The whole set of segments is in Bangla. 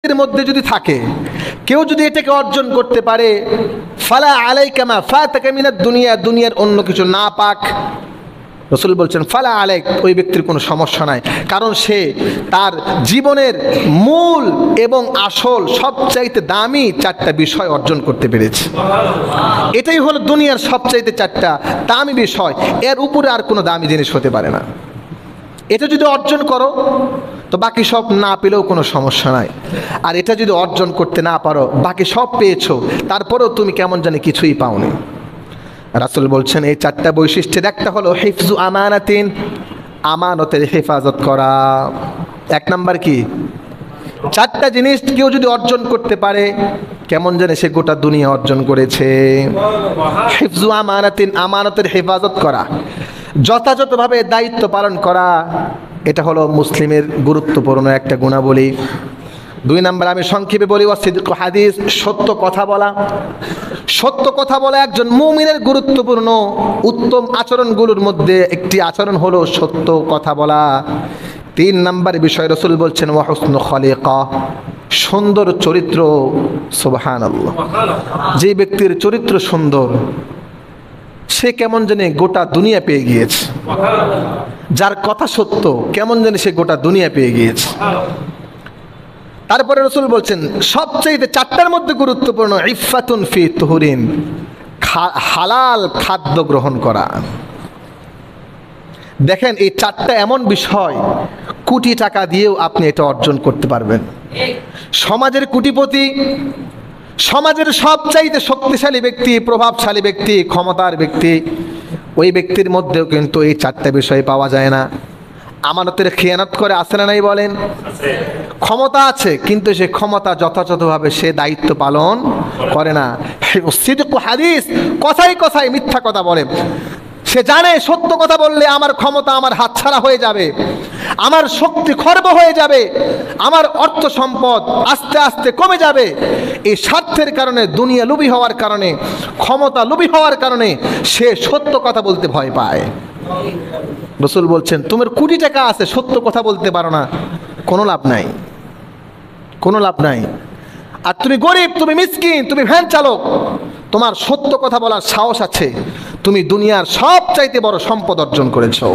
এর মধ্যে যদি থাকে, কেউ যদি এটাকে অর্জন করতে পারে, ফালা আলাইকা মা ফাতাকা মিনাদ দুনিয়া, দুনিয়ার অন্য কিছু না পাক, রাসূল বলছেন ফালা আলাইক, ওই ব্যক্তির কোনো সমস্যা নাই, কারণ সে তার জীবনের মূল এবং আসল সবচাইতে দামি চারটা বিষয় অর্জন করতে পেরেছে। এটাই হলো দুনিয়ার সবচাইতে চারটা দামি বিষয়, এর উপরে আর কোনো দামি জিনিস হতে পারে না। এটা যদি অর্জন করো তো বাকি সব না পেলেও কোনো সমস্যা নাই, আর এটা যদি অর্জন করতে না পারো, বাকি সব পেয়েছো তারপরেও তুমি কেমন জানি কিছুই পাওনি। রাসূল বলছেন এই চারটা বৈশিষ্ট্যের একটা হলো হিফজু আমানাতিন, আমানতের হেফাজত করা। এক নাম্বার কি? চারটা জিনিস কেউ যদি অর্জন করতে পারে, কেমন জানে সে গোটা দুনিয়া অর্জন করেছে। হিফজু আমানাতিন, আমানতের হেফাজত করা, যথাযথভাবে দায়িত্ব পালন করা, এটা হলো মুসলিমের গুরুত্বপূর্ণ একটা গুণাবলী। দুই নাম্বার আমি সংক্ষেপে বলি, ওয়াসিদকু হাদিস, সত্য কথা বলা। সত্য কথা বলা একজন মুমিনের গুরুত্বপূর্ণ উত্তম আচরণগুলোর মধ্যে একটি আচরণ হলো সত্য কথা বলা। তিন নাম্বার বিষয় রাসূল বলছেন ওয়া হুসনু খলিকা, সুন্দর চরিত্র। সুবহানাল্লাহ, যে ব্যক্তির চরিত্র সুন্দর সে কেমন জানে গোটা দুনিয়া পেয়ে গিয়েছে। যার কথা সত্য কেমন জানে সে গোটা দুনিয়া পেয়ে গিয়েছে। তারপরে রাসূল বলছেন সবচেয়ে চারটার মধ্যে গুরুত্বপূর্ণ ইফফাতুন ফি তুহুরিন, হালাল খাদ্য গ্রহণ করা। দেখেন এই চারটা এমন বিষয় কোটি টাকা দিয়েও আপনি এটা অর্জন করতে পারবেন। সমাজের কোটিপতি, সমাজের সবচাইতে শক্তিশালী ব্যক্তি, প্রভাবশালী ব্যক্তি, ক্ষমতার ব্যক্তি, ওই ব্যক্তির মধ্যেও কিন্তু এই চারটা বিষয় পাওয়া যায় না। আমানতের খেয়ানত করে, আছে না নাই বলেন? ক্ষমতা আছে কিন্তু সে ক্ষমতা যথাযথভাবে সে দায়িত্ব পালন করে না। সিদকু হাদিস, কথাই কথাই মিথ্যা কথা বলে। সে জানে সত্য কথা বললে আমার ক্ষমতা আমার হাতছাড়া হয়ে যাবে, আমার শক্তি খর্ব হয়ে যাবে, আমার অর্থ সম্পদ আস্তে আস্তে কমে যাবে। এই স্বার্থের কারণে, দুনিয়া লোভী হওয়ার কারণে, ক্ষমতা লোভী হওয়ার কারণে সে সত্য কথা বলতে ভয় পায়। রাসূল বলছেন তোমার কোটি টাকা আছে, সত্য কথা বলতে পারো না, কোনো লাভ নাই, কোনো লাভ নাই। আর তুমি গরিব, তুমি মিসকিন, তুমি ভ্যান চালক, তোমার সত্য কথা বলার সাহস আছে, তুমি দুনিয়ার সবচাইতে বড় সম্পদ অর্জন করেছো।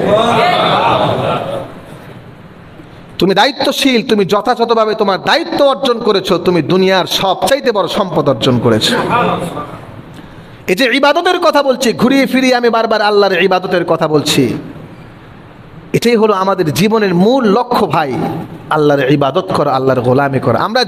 তুমি দায়িত্বশীল, তুমি যথাযথভাবে তোমার দায়িত্ব অর্জন করেছো, তুমি দুনিয়ার সবচাইতে বড় সম্পদ অর্জন করেছো। এই যে ইবাদতের কথা বলছি, ঘুরিয়ে ফিরিয়ে আমি বারবার আল্লাহর ইবাদতের কথা বলছি, এটাই হলো আমাদের জীবনের মূল লক্ষ্য ভাই, আল্লাহর ইবাদত করা, আল্লাহর গোলামি করা। আমরা